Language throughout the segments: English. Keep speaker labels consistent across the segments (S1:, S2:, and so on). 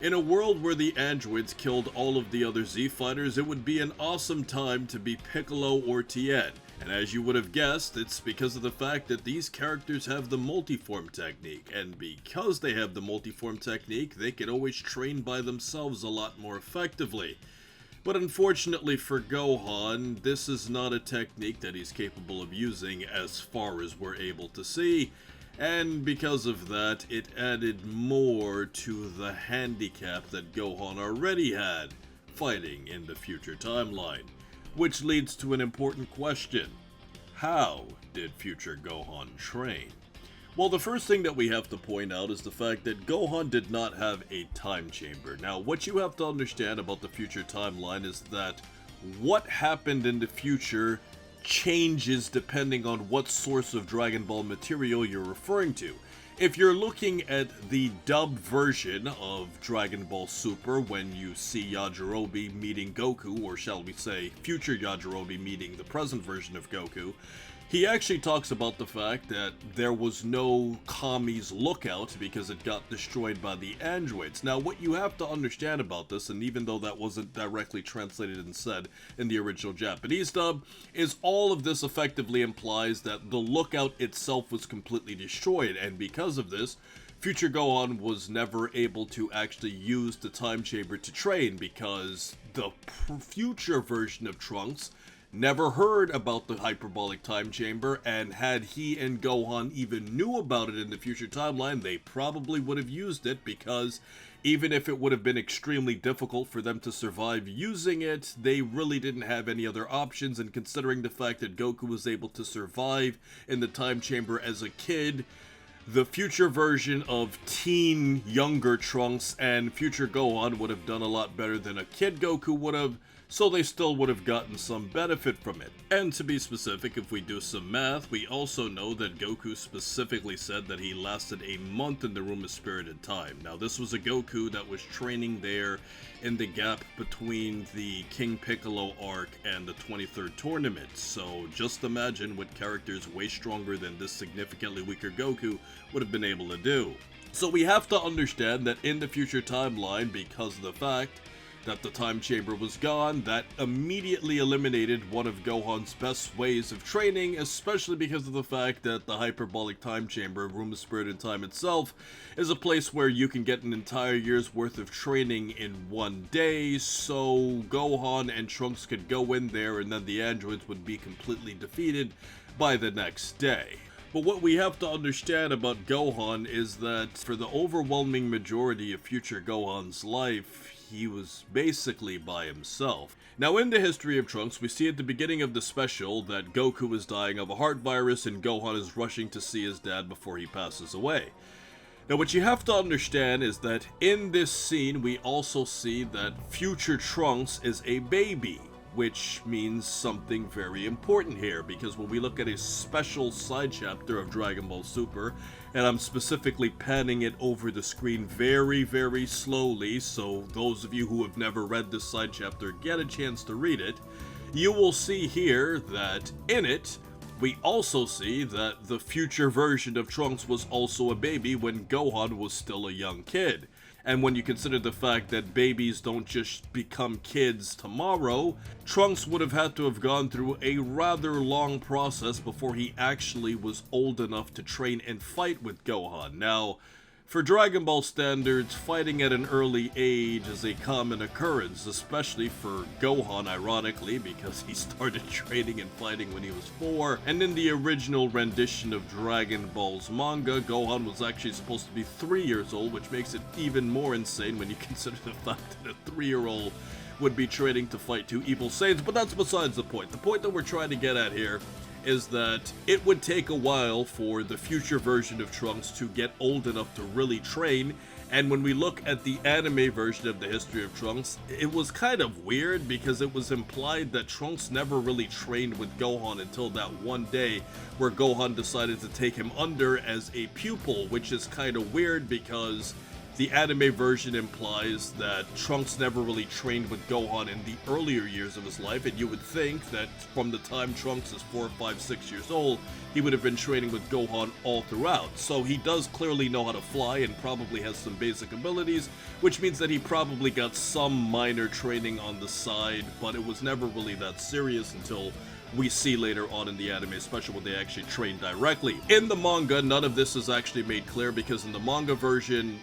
S1: In a world where the androids killed all of the other Z fighters, it would be an awesome time to be Piccolo or Tien. And as you would have guessed, it's because of the fact that these characters have the multiform technique, and because they have the multiform technique, they can always train by themselves a lot more effectively. But unfortunately for Gohan, this is not a technique that he's capable of using as far as we're able to see. And because of that, it added more to the handicap that Gohan already had fighting in the future timeline. Which leads to an important question. How did future Gohan train? Well, the first thing that we have to point out is the fact that Gohan did not have a time chamber. Now, what you have to understand about the future timeline is that what happened in the future changes depending on what source of Dragon Ball material you're referring to. If you're looking at the dubbed version of Dragon Ball Super, when you see Yajirobe meeting Goku, or shall we say, future Yajirobe meeting the present version of Goku, he actually talks about the fact that there was no Kami's lookout because it got destroyed by the androids. Now, what you have to understand about this, and even though that wasn't directly translated and said in the original Japanese dub, is all of this effectively implies that the lookout itself was completely destroyed, and because of this, Future Gohan was never able to actually use the time chamber to train because the future version of Trunks never heard about the hyperbolic time chamber, and had he and Gohan even knew about it in the future timeline, they probably would have used it, because even if it would have been extremely difficult for them to survive using it, they really didn't have any other options, and considering the fact that Goku was able to survive in the time chamber as a kid, the future version of teen younger Trunks and future Gohan would have done a lot better than a kid Goku would have, so they still would have gotten some benefit from it. And to be specific, if we do some math, we also know that Goku specifically said that he lasted a month in the Room of Spirited Time. Now, this was a Goku that was training there in the gap between the King Piccolo arc and the 23rd tournament, so just imagine what characters way stronger than this significantly weaker Goku would have been able to do. So we have to understand that in the future timeline, because of the fact that the time chamber was gone, that immediately eliminated one of Gohan's best ways of training, especially because of the fact that the hyperbolic time chamber, Room of Spirited Time itself, is a place where you can get an entire year's worth of training in one day, so Gohan and Trunks could go in there and then the androids would be completely defeated by the next day. But what we have to understand about Gohan is that for the overwhelming majority of future Gohan's life, he was basically by himself. Now, in the history of Trunks, we see at the beginning of the special that Goku is dying of a heart virus and Gohan is rushing to see his dad before he passes away. Now, what you have to understand is that in this scene, we also see that future Trunks is a baby, which means something very important here, because when we look at a special side chapter of Dragon Ball Super, and I'm specifically panning it over the screen very, very slowly, so those of you who have never read this side chapter get a chance to read it, you will see here that in it, we also see that the future version of Trunks was also a baby when Gohan was still a young kid. And when you consider the fact that babies don't just become kids tomorrow, Trunks would have had to have gone through a rather long process before he actually was old enough to train and fight with Gohan. Now, for Dragon Ball standards, fighting at an early age is a common occurrence, especially for Gohan, ironically, because he started training and fighting when he was 4, and in the original rendition of Dragon Ball's manga, Gohan was actually supposed to be 3 years old, which makes it even more insane when you consider the fact that a 3-year-old would be training to fight 2 evil Saiyans, but that's besides the point. The point that we're trying to get at here is that it would take a while for the future version of Trunks to get old enough to really train, and when we look at the anime version of the history of Trunks, it was kind of weird because it was implied that Trunks never really trained with Gohan until that one day where Gohan decided to take him under as a pupil, which is kind of weird because the anime version implies that Trunks never really trained with Gohan in the earlier years of his life, and you would think that from the time Trunks is 4, 5, 6 years old, he would have been training with Gohan all throughout. So he does clearly know how to fly and probably has some basic abilities, which means that he probably got some minor training on the side, but it was never really that serious until we see later on in the anime, especially when they actually train directly. In the manga, none of this is actually made clear, because in the manga version,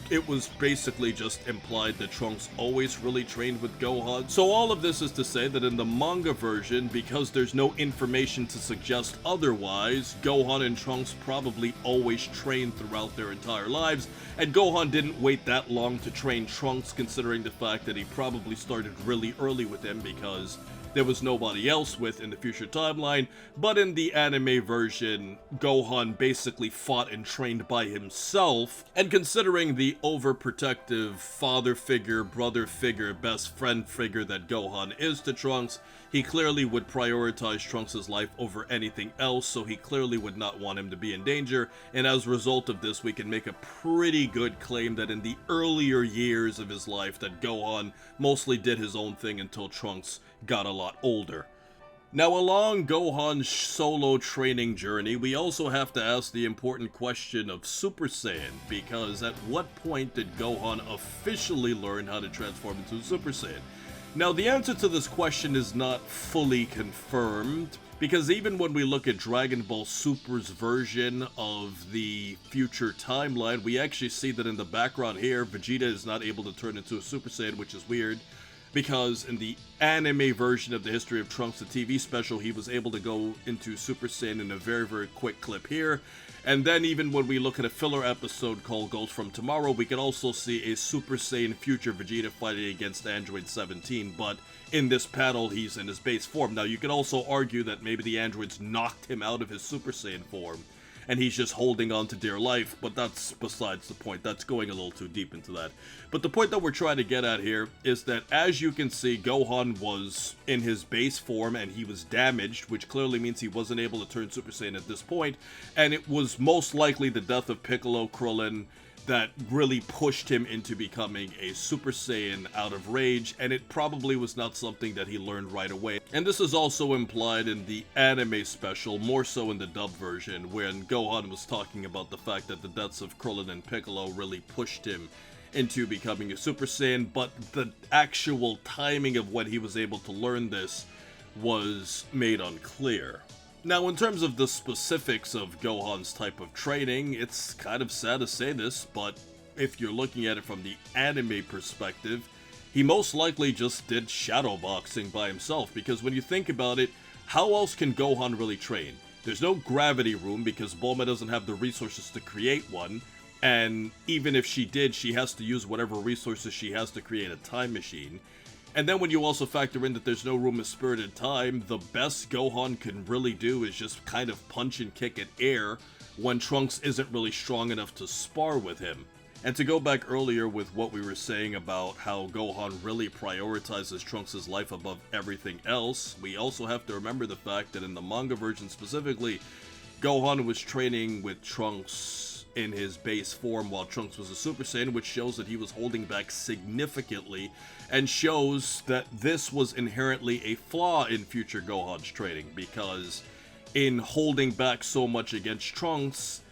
S1: it was basically just implied that Trunks always really trained with Gohan. So all of this is to say that in the manga version, because there's no information to suggest otherwise, Gohan and Trunks probably always trained throughout their entire lives, and Gohan didn't wait that long to train Trunks, considering the fact that he probably started really early with him because there was nobody else with in the future timeline. But in the anime version, Gohan basically fought and trained by himself, and considering the overprotective father figure, brother figure, best friend figure that Gohan is to Trunks, he clearly would prioritize Trunks' life over anything else, so he clearly would not want him to be in danger, and as a result of this, we can make a pretty good claim that in the earlier years of his life that Gohan mostly did his own thing until Trunks got a lot older. Now, along Gohan's solo training journey, we also have to ask the important question of Super Saiyan, because at what point did Gohan officially learn how to transform into a Super Saiyan? Now, the answer to this question is not fully confirmed, because even when we look at Dragon Ball Super's version of the future timeline, we actually see that in the background here, Vegeta is not able to turn into a Super Saiyan, which is weird, because in the anime version of the History of Trunks, the TV special, he was able to go into Super Saiyan in a very, very quick clip here. And then even when we look at a filler episode called Ghost from Tomorrow, we can also see a Super Saiyan future Vegeta fighting against Android 17, but in this panel, he's in his base form. Now, you can also argue that maybe the androids knocked him out of his Super Saiyan form, and he's just holding on to dear life, but that's besides the point. That's going a little too deep into that. But the point that we're trying to get at here is that, as you can see, Gohan was in his base form and he was damaged, which clearly means he wasn't able to turn Super Saiyan at this point, and it was most likely the death of Piccolo, Krillin, that really pushed him into becoming a Super Saiyan out of rage, and it probably was not something that he learned right away. And this is also implied in the anime special, more so in the dub version, when Gohan was talking about the fact that the deaths of Krillin and Piccolo really pushed him into becoming a Super Saiyan, but the actual timing of when he was able to learn this was made unclear. Now, in terms of the specifics of Gohan's type of training, it's kind of sad to say this, but if you're looking at it from the anime perspective, he most likely just did shadow boxing by himself, because when you think about it, how else can Gohan really train? There's no gravity room because Bulma doesn't have the resources to create one, and even if she did, she has to use whatever resources she has to create a time machine. And then when you also factor in that there's no room of spirited time, the best Gohan can really do is just kind of punch and kick at air when Trunks isn't really strong enough to spar with him. And to go back earlier with what we were saying about how Gohan really prioritizes Trunks' life above everything else, we also have to remember the fact that in the manga version specifically, Gohan was training with Trunks in his base form while Trunks was a Super Saiyan, which shows that he was holding back significantly, and shows that this was inherently a flaw in future Gohan's training, because in holding back so much against Trunks,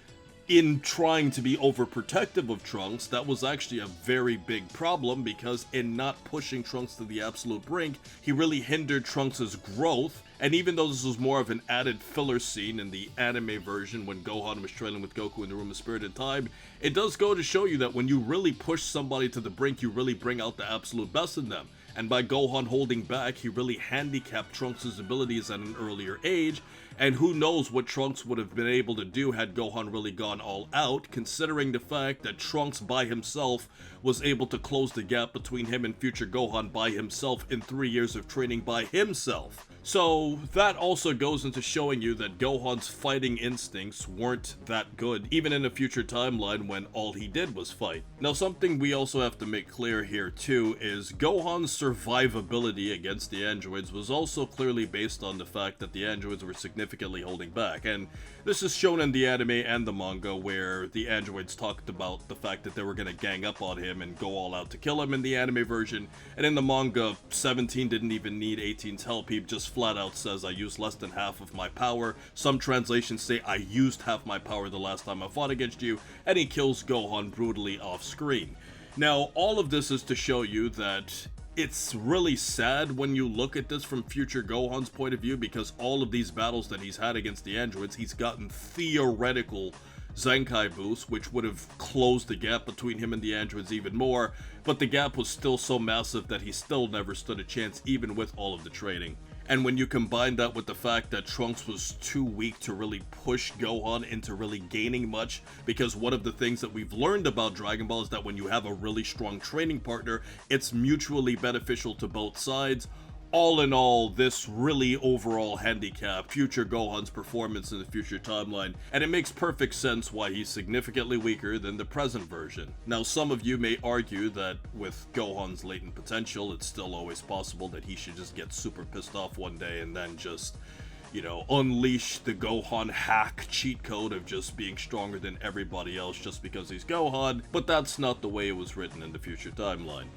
S1: in trying to be overprotective of Trunks, that was actually a very big problem, because in not pushing Trunks to the absolute brink, he really hindered Trunks' growth. And even though this was more of an added filler scene in the anime version when Gohan was training with Goku in the Room of Spirited Time, it does go to show you that when you really push somebody to the brink, you really bring out the absolute best in them. And by Gohan holding back, he really handicapped Trunks' abilities at an earlier age, and who knows what Trunks would have been able to do had Gohan really gone all out, considering the fact that Trunks by himself was able to close the gap between him and future Gohan by himself in 3 years of training by himself. So that also goes into showing you that Gohan's fighting instincts weren't that good, even in a future timeline when all he did was fight. Now, something we also have to make clear here too is Gohan's survivability against the androids was also clearly based on the fact that the androids were significantly holding back, and this is shown in the anime and the manga, where the androids talked about the fact that they were going to gang up on him and go all out to kill him in the anime version, and in the manga, 17 didn't even need 18's help. He just flat out says, "I used less than half of my power." Some translations say, "I used half my power the last time I fought against you," and he kills Gohan brutally off screen. Now, all of this is to show you that it's really sad when you look at this from Future Gohan's point of view, because all of these battles that he's had against the androids, he's gotten theoretical Zenkai boosts, which would have closed the gap between him and the androids even more, but the gap was still so massive that he still never stood a chance even with all of the training. And when you combine that with the fact that Trunks was too weak to really push Gohan into really gaining much, because one of the things that we've learned about Dragon Ball is that when you have a really strong training partner, it's mutually beneficial to both sides. All in all, this really overall handicapped Future Gohan's performance in the future timeline, and it makes perfect sense why he's significantly weaker than the present version. Now, some of you may argue that with Gohan's latent potential, it's still always possible that he should just get super pissed off one day and then just, unleash the Gohan hack cheat code of just being stronger than everybody else just because he's Gohan, but that's not the way it was written in the future timeline.